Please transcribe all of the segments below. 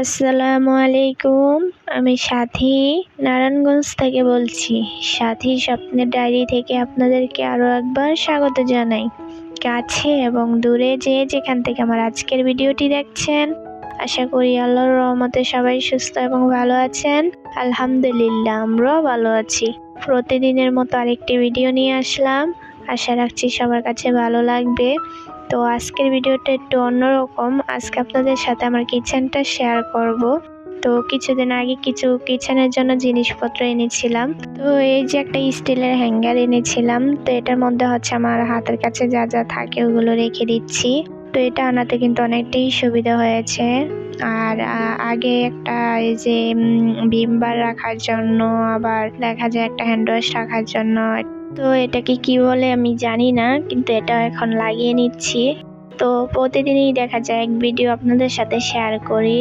আসসালামু আলাইকুম। আমি সাথী নারায়ণগঞ্জ থেকে বলছি। সাথী স্বপ্নের ডায়েরি থেকে আপনাদেরকে আরও একবার স্বাগত জানাই। কাছে এবং দূরে যে যেখান থেকে আমার আজকের ভিডিওটি দেখছেন, আশা করি আল্লাহর রহমতে সবাই সুস্থ এবং ভালো আছেন। আলহামদুলিল্লাহ, আমরাও ভালো আছি। প্রতিদিনের মতো আরেকটি ভিডিও নিয়ে আসলাম। আশা রাখছি সবার কাছে ভালো লাগবে। তো আজকের ভিডিওটা একটু অন্যরকম। আজকে আপনাদের সাথে আমার কিচেনটা শেয়ার করব। তো কিছুদিন আগে কিছু কিচেনের জন্য জিনিসপত্র এনেছিলাম। তো এই যে একটা স্টিলের হ্যাঙ্গার এনেছিলাম। তো এটার মধ্যে হচ্ছে আমার হাতের কাছে যা যা থাকে ওগুলো রেখে দিচ্ছি। তো এটা আনাতে কিন্তু অনেকটাই সুবিধা হয়েছে। আর আগে একটা এই যে ভিম বার রাখার জন্য, আবার দেখা যায় একটা হ্যান্ড ওয়াশ রাখার জন্য। তো এটাকে কি বলে আমি জানি না, কিন্তু এটা এখন লাগিয়ে নিচ্ছি। তো প্রতিদিনই দেখা যায় এক ভিডিও আপনাদের সাথে শেয়ার করি।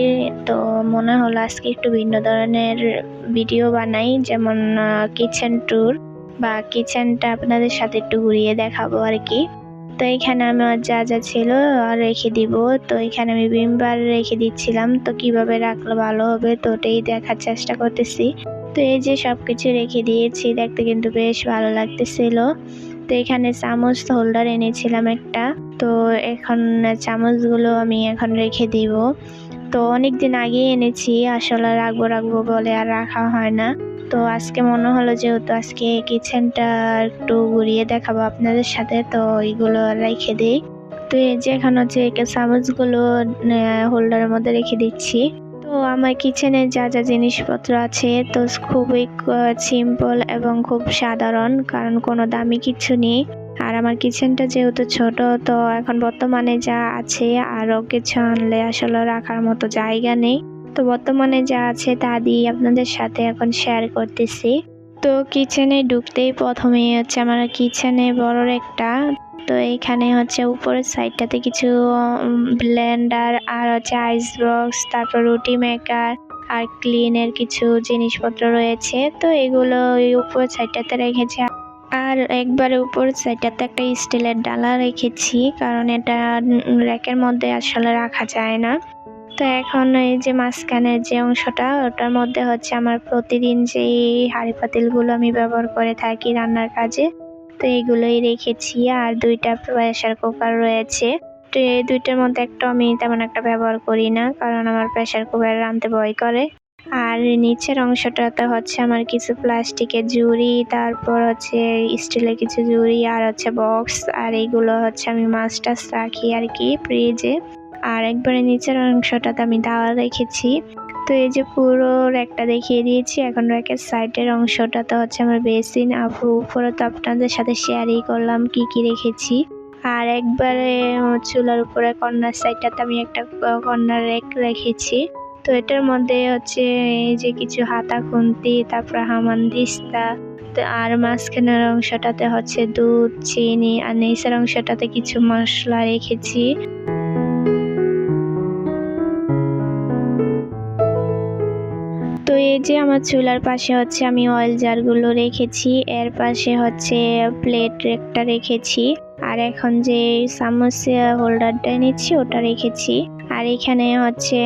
তো মনে হলো আজকে একটু ভিন্ন ধরনের ভিডিও বানাই, যেমন কিচেন ট্যুর বা কিচেনটা আপনাদের সাথে একটু ঘুরিয়ে দেখাবো আর কি। তো এখানে আমার যা যা ছিল আর রেখে দিব। তো এখানে আমি ভিম বার রেখে দিচ্ছিলাম। তো কিভাবে রাখলে ভালো হবে তো ওটাই দেখার চেষ্টা করতেছি। তো এই যে সবকিছু রেখে দিয়েছি, দেখতে কিন্তু বেশ ভালো লাগতেছিল। তো এখানে চামচ হোল্ডার এনেছিলাম একটা। তো এখন চামচগুলো আমি এখন রেখে দিব। তো অনেকদিন আগে এনেছি, আসলে রাখবো বলে আর রাখা হয় না। তো আজকে মনে হলো যেহেতু আজকে কিচেনটা একটু ঘুরিয়ে দেখাবো আপনাদের সাথে, তো এইগুলো রেখে দিই। তো এই যে এখন হচ্ছে চামচগুলো হোল্ডারের মধ্যে রেখে দিচ্ছি। তো আমার কিচেনে যা যা জিনিসপত্র আছে তো খুবই সিম্পল এবং খুব সাধারণ, কারণ কোনো দামি কিছু নেই। আর আমার কিচেনটা যেহেতু ছোট, তো এখন বর্তমানে যা আছে আরও কিছু আনলে আসলে রাখার মতো জায়গা নেই। তো বর্তমানে যা আছে তা দিয়ে আপনাদের সাথে এখন শেয়ার করতেছি। তো কিচেনে ঢুকতেই প্রথমে হচ্ছে আমার কিচেনে বড় একটা, তো এইখানে হচ্ছে উপরের সাইডটাতে কিছু ব্লেন্ডার আর হচ্ছে আইস বক্স, তারপর রুটি মেকার আর ক্লিনের কিছু জিনিসপত্র রয়েছে। তো এগুলো ওই উপরের সাইডটাতে রেখেছি। আর একবারে উপরের সাইডটাতে একটা স্টিলের ডালা রেখেছি, কারণ এটা র্যাকের মধ্যে আসলে রাখা যায় না। তো এখন এই যে মাঝখানের যে অংশটা, ওটার মধ্যে হচ্ছে আমার প্রতিদিন যেই হাঁড়ি পাতিলগুলো আমি ব্যবহার করে থাকি রান্নার কাজে, তো এইগুলোই রেখেছি। আর দুইটা প্রেসার কুকার রয়েছে। তো এই দুইটার মধ্যে একটা আমি তেমন একটা ব্যবহার করি না, কারণ আমার প্রেসার কুকার রাঁধতে ভয় করে। আর নিচের অংশটাতে হচ্ছে আমার কিছু প্লাস্টিকের ঝুড়ি, তারপর হচ্ছে স্টিলের কিছু ঝুড়ি আর হচ্ছে বক্স, আর এইগুলো হচ্ছে আমি মাছ টাছ রাখি আর কি ফ্রিজে। আর একবারে নিচের অংশটাতে আমি দাওয়া রেখেছি। তো এই যে পুরো র্যাকটা দেখিয়ে দিয়েছি। এখন র্যাকের সাইডের অংশটাতে হচ্ছে আমার বেসিন। উপরে তো আপনাদের সাথে শেয়ারই করলাম কি কি রেখেছি। আর একবারে চুলার উপরে কর্নার সাইডটাতে আমি একটা কর্নার র্যাক রেখেছি। তো এটার মধ্যে হচ্ছে এই যে কিছু হাতা খুন্তি, তারপর হামানদিস্তা, আর মাঝখানের অংশটাতে হচ্ছে দুধ, চিনি, আর নিচের অংশটাতে কিছু মশলা রেখেছি। তো এই যে আমার চুলার পাশে হচ্ছে আমি অয়েল জারগুলো রেখেছি, এর পাশে হচ্ছে প্লেট একটা রেখেছি, আর এখন যে চামচ হোল্ডারটা নিচ্ছি ওটা রেখেছি। আর এখানে হচ্ছে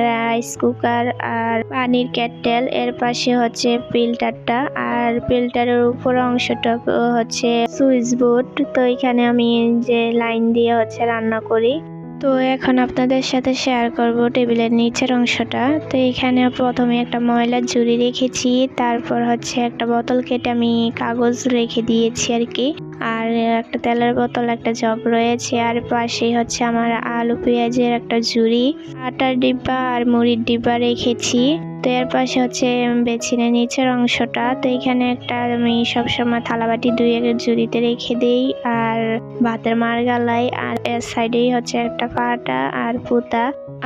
রাইস কুকার আর পানির কেটেল, এর পাশে হচ্ছে ফিল্টারটা, আর ফিল্টারের উপর অংশটা হচ্ছে সুইচ বোর্ড। তো এখানে আমি যে লাইন দিয়ে হচ্ছে রান্না করি। তো এখন আপনাদের সাথে শেয়ার করব টেবিলের নিচের অংশটা। তো এখানে প্রথমে একটা ময়লার ঝুড়ি রেখেছি, তারপর হচ্ছে একটা বোতল কেটে আমি কাগজ রেখে দিয়েছি আর কি। আর একটা তেলের বোতল, একটা জগ রয়েছে, আর পাশেই হচ্ছে আমার আলু পেঁয়াজের একটা ঝুড়ি, আটার ডিব্বা আর মুড়ির ডিব্বা রেখেছি। তো এর পাশে হচ্ছে বেসিনের নিচের অংশটা। তো এখানে একটা আমি সবসময় থালাবাটি ধুয়ে ঝুড়িতে রেখে দিই, আর ভাতের মাড় গালাই, আর এর সাইডেই হচ্ছে একটা কাঁটা আর পুঁতা।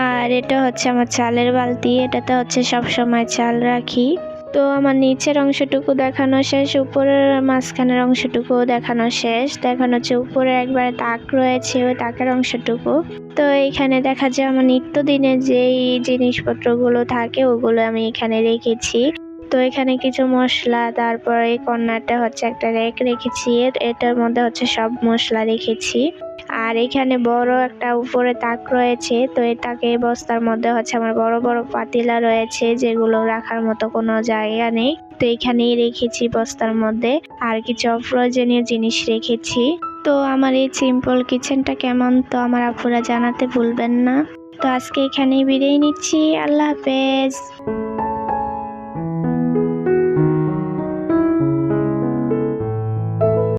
আর এটা হচ্ছে আমার চালের বালতি, এটাতে হচ্ছে সবসময় চাল রাখি। তো আমার নিচের অংশটুকু দেখানো শেষ, উপরের মাঝখানের অংশটুকু দেখানো শেষ। দেখানো হচ্ছে উপরে একবারে তাক রয়েছে, ওই তাকের অংশটুকু। তো এখানে দেখা যায় আমার নিত্যদিনের যেই জিনিসপত্রগুলো থাকে ওগুলো আমি এখানে রেখেছি। তো এখানে কিছু মশলা, তারপর এই কর্নারটা হচ্ছে একটা র্যাক রেখেছি, এটার মধ্যে হচ্ছে সব মশলা রেখেছি। আর এখানে বড় একটা উপরে তাক রয়েছে, তো এই তাকে বস্তার মধ্যে হচ্ছে আমার বড় বড় পাতিলা রয়েছে যেগুলো রাখার মতো কোনো জায়গা নেই, তো এখানেই রেখেছি বস্তার মধ্যে। আর কিছু অপ্রয়োজনীয় জিনিস রেখেছি। তো আমার এই সিম্পল কিচেনটা কেমন, তো আমার আপুরা জানাতে ভুলবেন না। তো আজকে এখানেই বিদায় নিচ্ছি, আল্লাহ হাফেজ।